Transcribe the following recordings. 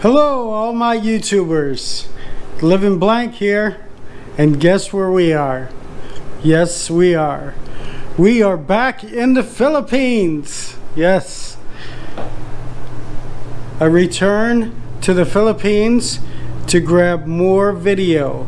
Hello all my YouTubers, Living Blank here, and guess where we are? Yes, we are back in the Philippines. Yes, I return to the Philippines to grab more video.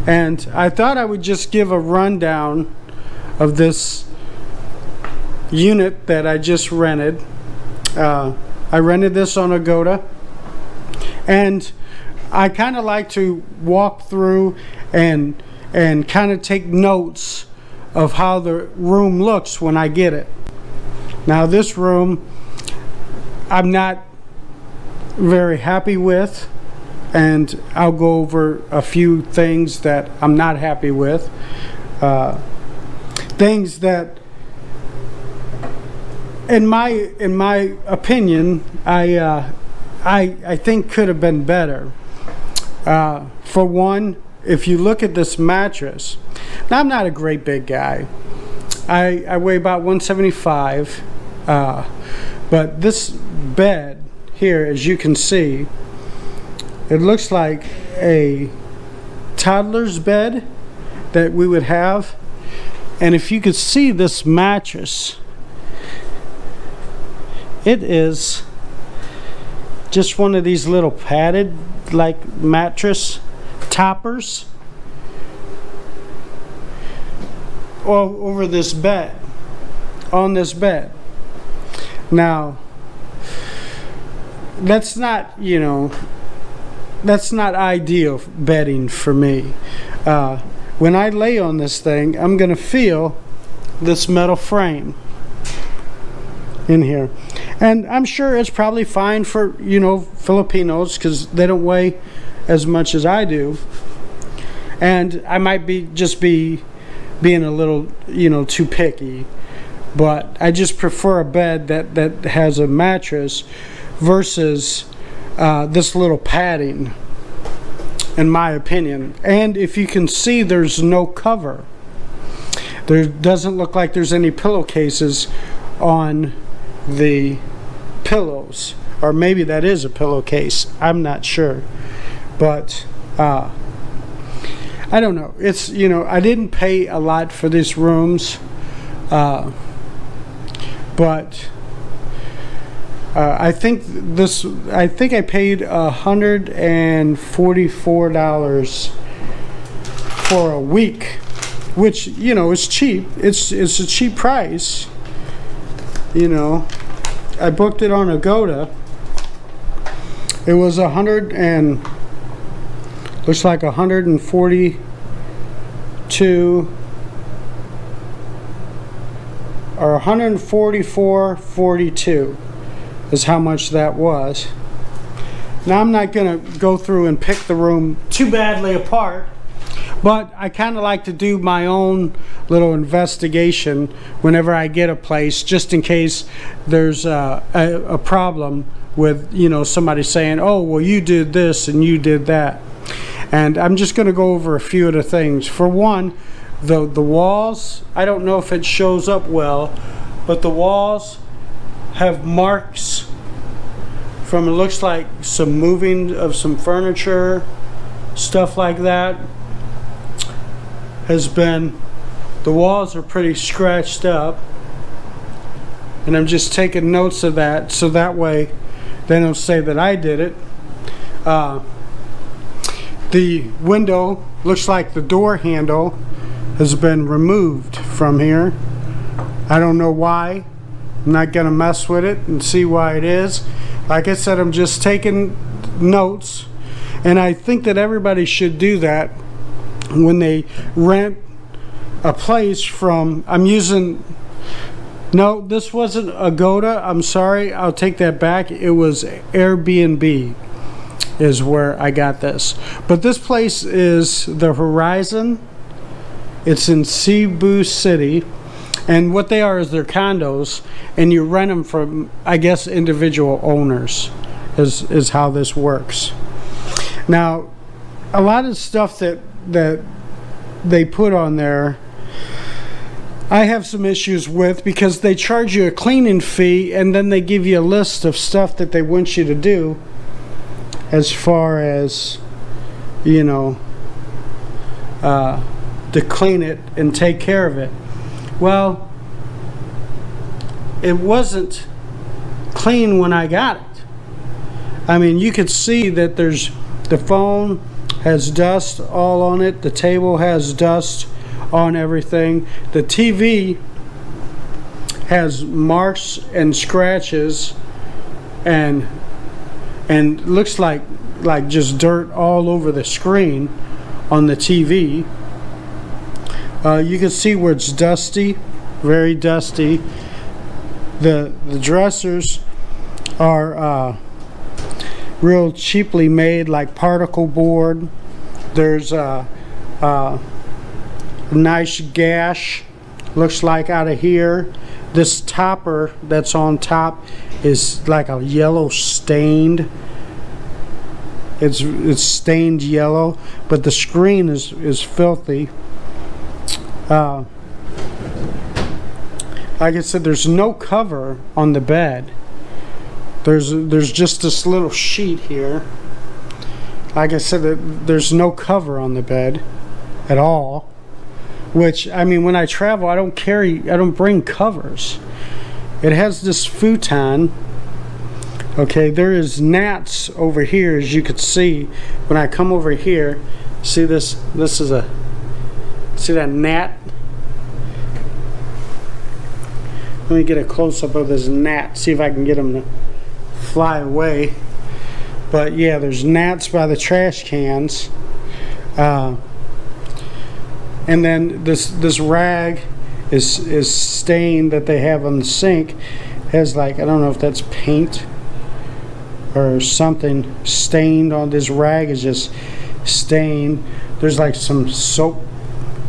And I thought I would just give a rundown of this unit that I just rented. I rented this on Agoda, and I kind of like to walk through and kind of take notes of how the room looks when I get it. Now this room I'm not very happy with, and I'll go over a few things that I'm not happy with. Things that, in my opinion, I think could have been better. For one, if you look at this mattress, now I'm not a great big guy. I weigh about 175, but this bed here, as you can see, it looks like a toddler's bed that we would have. And if you could see this mattress, it is just one of these little padded like mattress toppers all over this bed, on this bed. Now that's not, you know, that's not ideal bedding for me. When I lay on this thing, I'm gonna feel this metal frame in here, and I'm sure it's probably fine for, you know, Filipinos, because they don't weigh as much as I do, and I might be being a little, you know, too picky, but I just prefer a bed that has a mattress versus this little padding, in my opinion. And if you can see, there's no cover. There doesn't look like there's any pillowcases on the pillows, or maybe that is a pillowcase, I'm not sure, but I don't know. It's, you know, I didn't pay a lot for these rooms, but I think I paid $144 for a week, which, you know, is cheap. It's a cheap price. You know, I booked it on Agoda. It was looks like 142 or 144.42. is how much that was. Now I'm not gonna go through and pick the room too badly apart, but I kind of like to do my own little investigation whenever I get a place, just in case there's a problem with, you know, somebody saying, oh, well, you did this and you did that. And I'm just gonna go over a few of the things. For one, the walls, I don't know if it shows up well, but the walls have marks from, it looks like some moving of some furniture, stuff like that has been, the walls are pretty scratched up, and I'm just taking notes of that so that way they don't say that I did it. The window looks like the door handle has been removed from here. I don't know why. I'm not gonna mess with it and see why it is. Like I said, I'm just taking notes, and I think that everybody should do that when they rent a place from, no, this wasn't Agoda, I'm sorry, I'll take that back. It was Airbnb is where I got this. But this place is the Horizon. It's in Cebu City. And what they are is they're condos, and you rent them from, I guess, individual owners is how this works. Now, a lot of stuff that they put on there, I have some issues with, because they charge you a cleaning fee and then they give you a list of stuff that they want you to do as far as, you know, to clean it and take care of it. Well, it wasn't clean when I got it. I mean, you could see that there's, the phone has dust all on it, the table has dust on everything, the TV has marks and scratches and looks like just dirt all over the screen on the TV. You can see where it's dusty, very dusty. The dressers are real cheaply made, like particle board. There's a nice gash, looks like out of here. This topper that's on top is like a yellow stained. It's stained yellow, but the screen is filthy. Like I said, there's no cover on the bed. There's just this little sheet here. Like I said, there's no cover on the bed at all. Which, I mean, when I travel, I don't bring covers. It has this futon. Okay, there is gnats over here, as you could see. When I come over here, see this? This is a, see that gnat? Let me get a close-up of this gnat, see if I can get him to fly away. But yeah, there's gnats by the trash cans. And then this rag is stained that they have on the sink. It has, like, I don't know if that's paint or something stained on this rag, is just stained. There's like some soap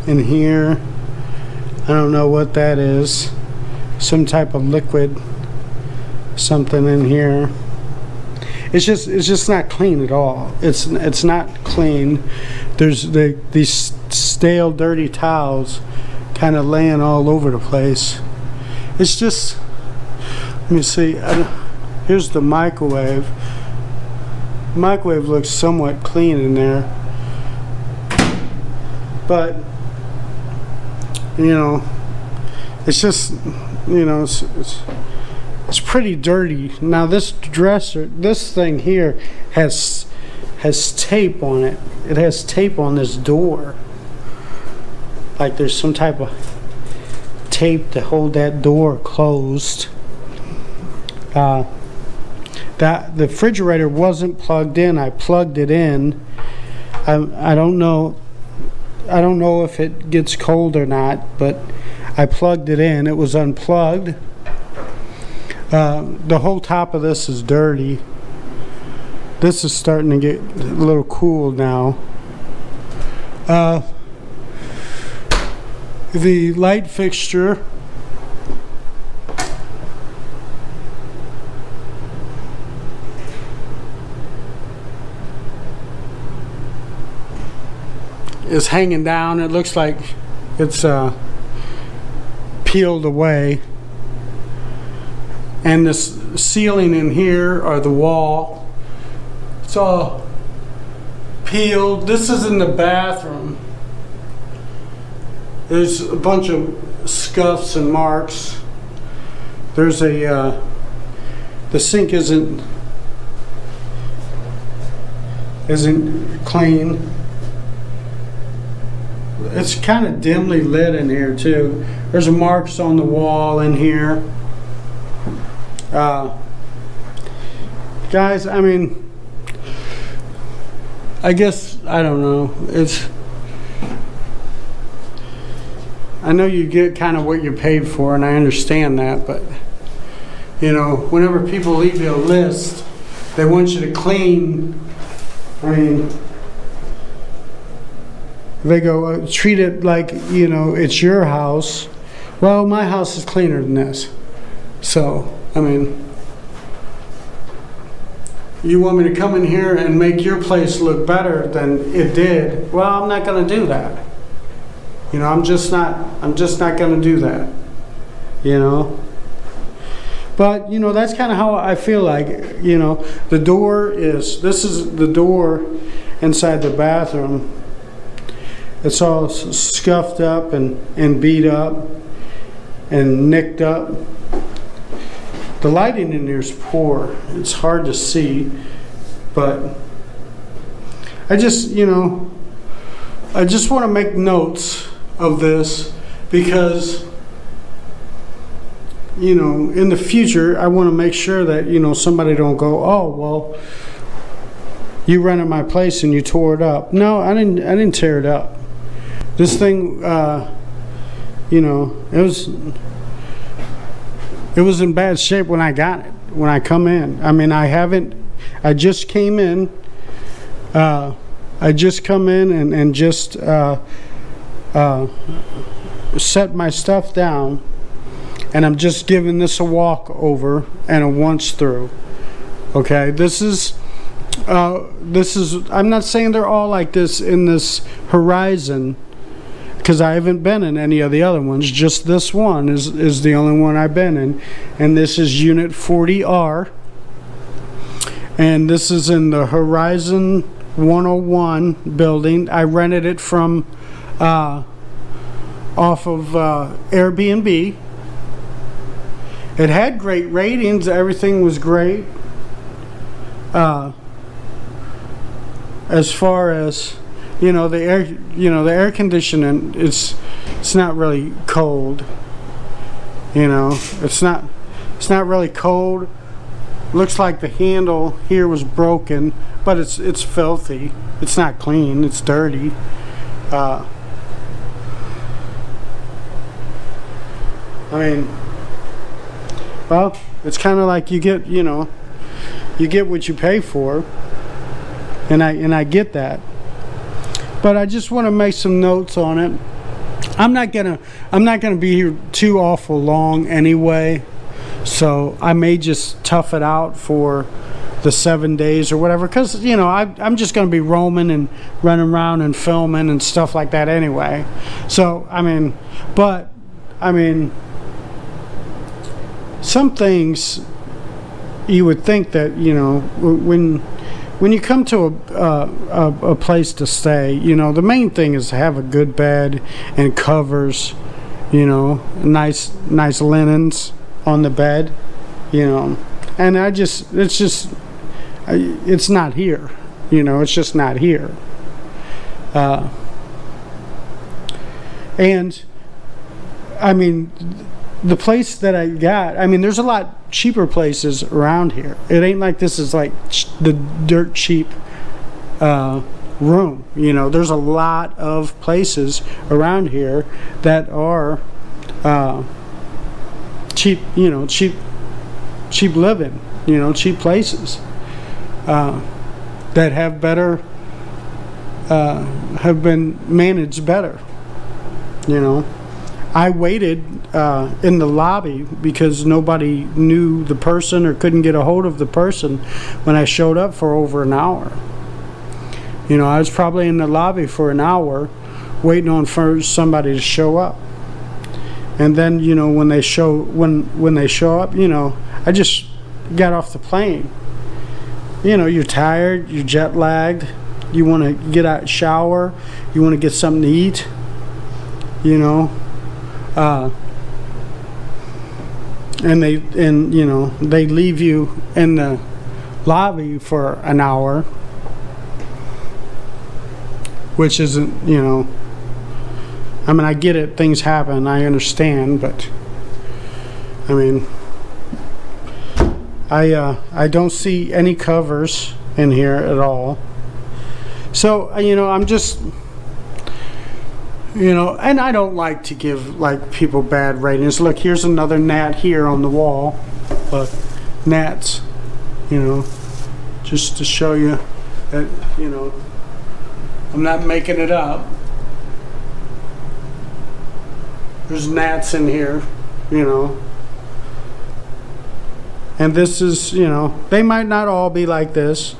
in here. I don't know what that is. Some type of liquid, something in here. It's just not clean at all. It's not clean. There's these stale, dirty towels kind of laying all over the place. It's just, let me see. Here's the microwave. The microwave looks somewhat clean in there, but you know, it's just, you know, it's pretty dirty. Now this dresser, this thing here has tape on it. It has tape on this door. Like there's some type of tape to hold that door closed. That the refrigerator wasn't plugged in. I plugged it in. I don't know if it gets cold or not, but I plugged it in. It was unplugged. The whole top of this is dirty. This is starting to get a little cool now. The light fixture is hanging down. It looks like it's peeled away. And this ceiling in here, or the wall, it's all peeled. This is in the bathroom. There's a bunch of scuffs and marks. There's a the sink isn't clean. it's kind of dimly lit in here too. There's marks on the wall in here. Guys, I mean, I guess, I don't know. I know you get kind of what you paid for, and I understand that, but you know, whenever people leave you a list, they want you to clean. I mean, they go, treat it like, you know, it's your house. Well, my house is cleaner than this. So, I mean, you want me to come in here and make your place look better than it did? Well, I'm not going to do that. You know, I'm just not going to do that. You know? But, you know, that's kind of how I feel like, you know, this is the door inside the bathroom. It's all scuffed up and beat up and nicked up. The lighting in here is poor. It's hard to see, but I just, you know, I just want to make notes of this because, you know, in the future, I want to make sure that, you know, somebody don't go, oh, well, you rented my place and you tore it up. No, I didn't tear it up. This thing, you know, it was in bad shape when I got it, when I come in. I mean, I just came in, and just set my stuff down, and I'm just giving this a walk over and a once through. Okay, this is, I'm not saying they're all like this in this Horizon, because I haven't been in any of the other ones. Just this one is the only one I've been in, and this is Unit 40R, and this is in the Horizon 101 building. I rented it from off of Airbnb. It had great ratings. Everything was great. As far as, you know, the air conditioning, it's not really cold. You know, it's not really cold. Looks like the handle here was broken, but it's filthy. It's not clean. It's dirty. I mean, well, it's kind of like you get, you know, you get what you pay for, and I get that. But I just want to make some notes on it. I'm not gonna be here too awful long anyway, so I may just tough it out for the 7 days or whatever, because, you know, I'm just gonna be roaming and running around and filming and stuff like that anyway. So I mean, but I mean, some things you would think that, you know, when you come to a place to stay, you know, the main thing is to have a good bed and covers, you know, nice linens on the bed, you know, and it's not here, you know, it's just not here. And I mean, the place that I got, I mean, there's a lot cheaper places around here. It ain't like this is like the dirt cheap room. You know, there's a lot of places around here that are cheap, you know, cheap living, you know, cheap places that have better, have been managed better, you know. I waited in the lobby because nobody knew the person or couldn't get a hold of the person when I showed up for over an hour. You know, I was probably in the lobby for an hour waiting on for somebody to show up. And then, you know, when they show up, you know, I just got off the plane. You know, you're tired, you're jet lagged, you want to get out, shower, you want to get something to eat, you know. And you know, they leave you in the lobby for an hour, which isn't, you know, I mean, I get it, things happen, I understand, but I mean, I don't see any covers in here at all. So, you know, I'm just, you know, and I don't like to give like people bad ratings. Look, here's another gnat here on the wall. Look, gnats, you know, just to show you that, you know, I'm not making it up. There's gnats in here, you know. And this is, you know, they might not all be like this,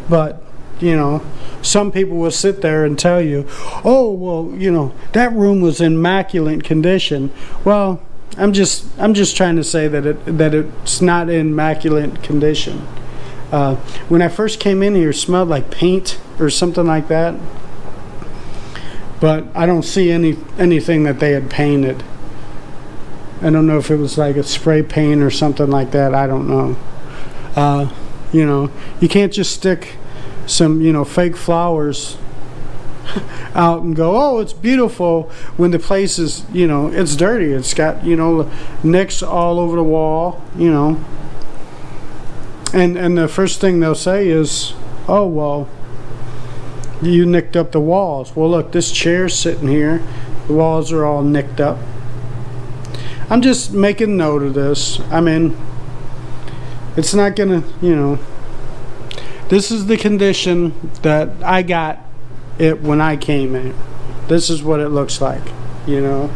but, you know, some people will sit there and tell you, oh, well, you know, that room was in immaculate condition. Well, I'm just trying to say that it's not in immaculate condition. When I first came in here, it smelled like paint or something like that. But I don't see anything that they had painted. I don't know if it was like a spray paint or something like that. I don't know. You know, you can't just stick some, you know, fake flowers out and go, oh, it's beautiful, when the place is, you know, it's dirty. It's got, you know, nicks all over the wall, you know. And the first thing they'll say is, oh, well, you nicked up the walls. Well, look, this chair's sitting here. The walls are all nicked up. I'm just making note of this. I mean, it's not gonna, you know, this is the condition that I got it when I came in. This is what it looks like, you know.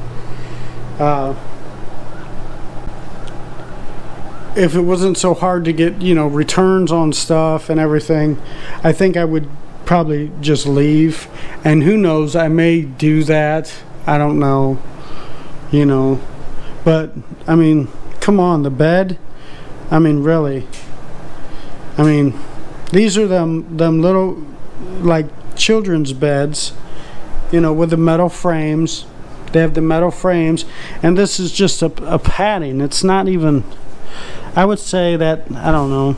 If it wasn't so hard to get, you know, returns on stuff and everything, I think I would probably just leave. And who knows, I may do that. I don't know, you know. But, I mean, come on, the bed, I mean, really. I mean, these are them little, like, children's beds, you know, with the metal frames. They have the metal frames, and this is just a padding. It's not even, I would say that, I don't know,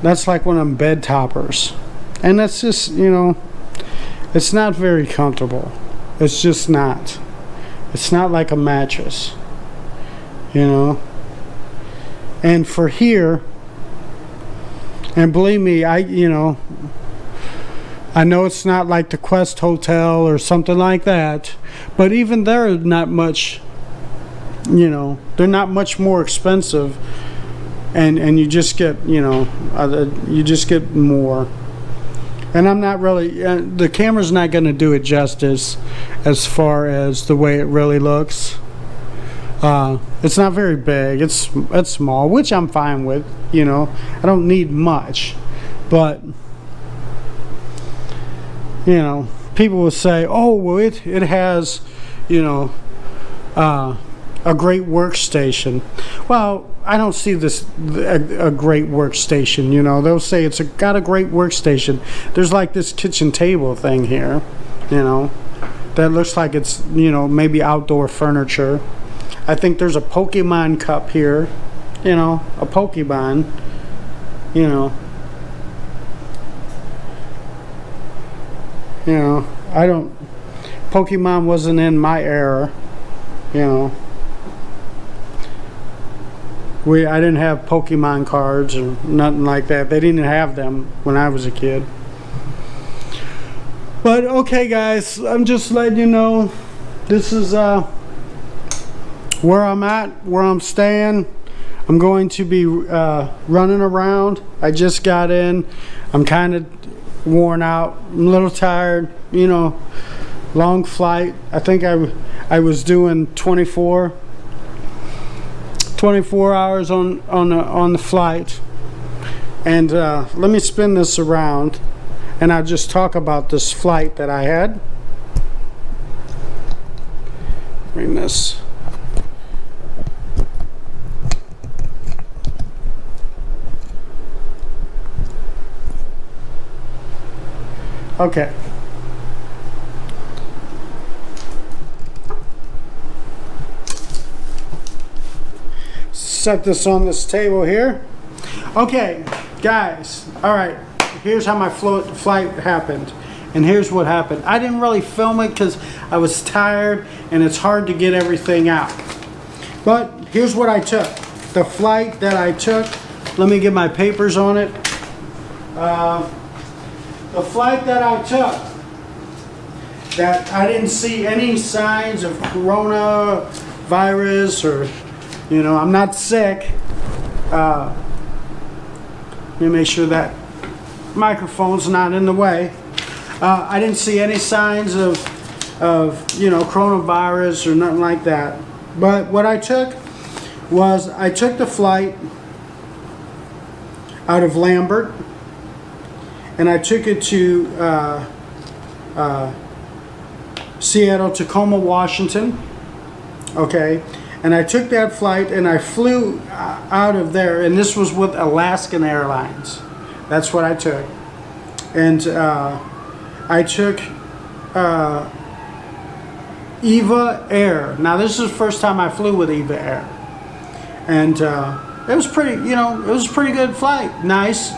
that's like one of them bed toppers. And that's just, you know, it's not very comfortable. It's just not. It's not like a mattress, you know. And for here, and believe me, you know, I know it's not like the Quest Hotel or something like that, but even they're not much, you know, they're not much more expensive, and you just get, you know, you just get more. And I'm not really, the camera's not going to do it justice as far as the way it really looks. It's not very big. It's small, which I'm fine with, you know. I don't need much. But, you know, people will say, oh, well, it has, you know, a great workstation. Well, I don't see this a great workstation, you know. They'll say it's got a great workstation. There's like this kitchen table thing here, you know, that looks like it's, you know, maybe outdoor furniture. I think there's a Pokemon cup here, you know, a Pokemon, you know. You know, Pokemon wasn't in my era, you know. I didn't have Pokemon cards or nothing like that. They didn't have them when I was a kid. But okay, guys, I'm just letting you know this is where I'm at, where I'm staying. I'm going to be running around. I just got in. I'm kind of worn out. I'm a little tired, you know. Long flight. I think I was doing 24 hours on the flight. And let me spin this around and I'll just talk about this flight that I had. Bring this. Okay. Set this on this table here. Okay, guys. All right. Here's how my flight happened, and here's what happened. I didn't really film it because I was tired, and it's hard to get everything out. But here's what I took. The flight that I took, let me get my papers on it. The flight that I took, that I didn't see any signs of coronavirus, or, you know, I'm not sick. Let me make sure that microphone's not in the way. I didn't see any signs of you know, coronavirus or nothing like that. But what I took was, I took the flight out of Lambert, and I took it to Seattle, Tacoma, Washington. Okay, and I took that flight and I flew out of there, and this was with Alaskan Airlines. That's what I took. And I took Eva Air. Now this is the first time I flew with Eva Air, and it was pretty, you know, it was a pretty good flight. Nice,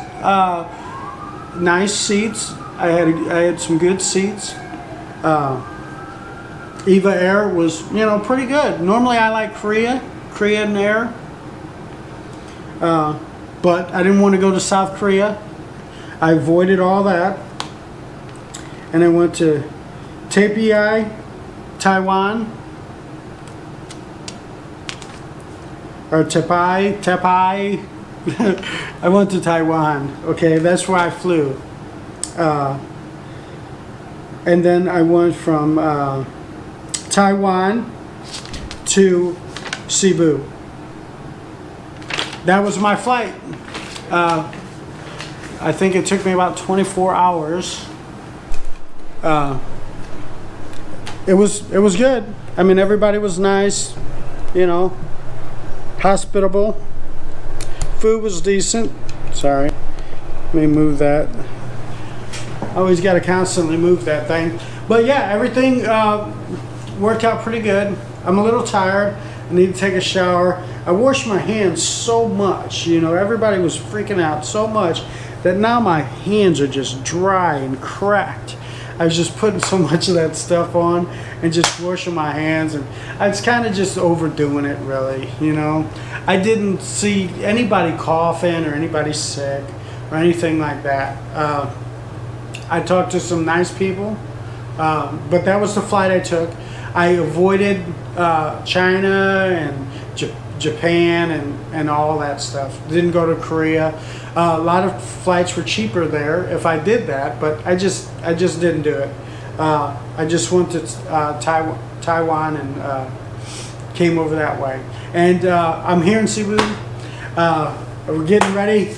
nice seats. I had some good seats. Eva Air was, you know, pretty good. Normally I like Korean Air, but I didn't want to go to South Korea. I avoided all that, and I went to Taipei, Taiwan, or Taipei. I went to Taiwan. Okay, that's where I flew. And then I went from Taiwan to Cebu. That was my flight. I think it took me about 24 hours. It was good. I mean, everybody was nice, you know, hospitable. Food was decent. Sorry, let me move that. I always got to constantly move that thing. But yeah, everything worked out pretty good. I'm a little tired. I need to take a shower. I washed my hands so much, you know, everybody was freaking out so much that now my hands are just dry and cracked. I was just putting so much of that stuff on and just washing my hands, and I was kind of just overdoing it, really, you know. I didn't see anybody coughing or anybody sick or anything like that. I talked to some nice people, but that was the flight I took. I avoided China and Japan and all that stuff. Didn't go to Korea. A lot of flights were cheaper there if I did that, but I just didn't do it. I just went to Taiwan and came over that way. And I'm here in Cebu. We're getting ready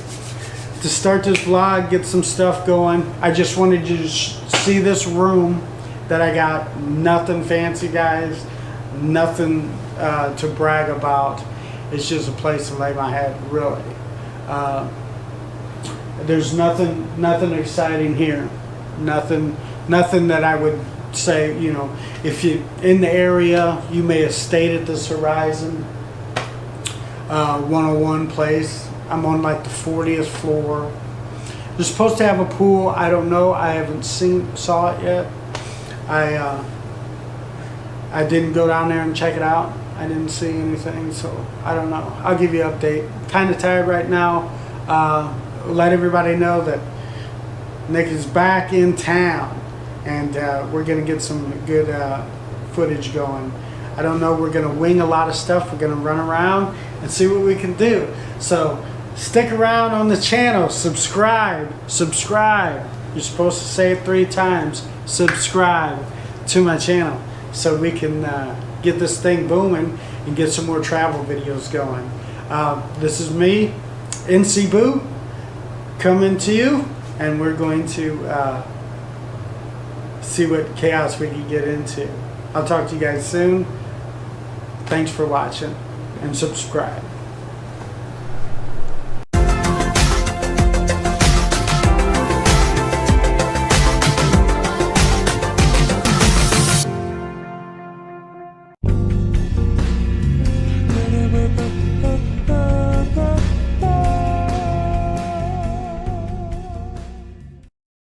to start this vlog, get some stuff going. I just wanted you to see this room that I got. Nothing fancy, guys. Nothing to brag about. It's just a place to lay my head, really. There's nothing exciting here. Nothing that I would say, you know, if you're in the area, you may have stayed at this Horizon 101 place. I'm on like the 40th floor. They're supposed to have a pool. I don't know. I haven't saw it yet. I didn't go down there and check it out. I didn't see anything, so I don't know. I'll give you an update. Kind of tired right now. Let everybody know that Nick is back in town, and we're gonna get some good footage going. I don't know, we're gonna wing a lot of stuff. We're gonna run around and see what we can do. So stick around on the channel. Subscribe. You're supposed to say it 3 times. Subscribe to my channel so we can get this thing booming and get some more travel videos going. This is me in Cebu coming to you, and we're going to see what chaos we can get into. I'll talk to you guys soon. Thanks for watching, and subscribe.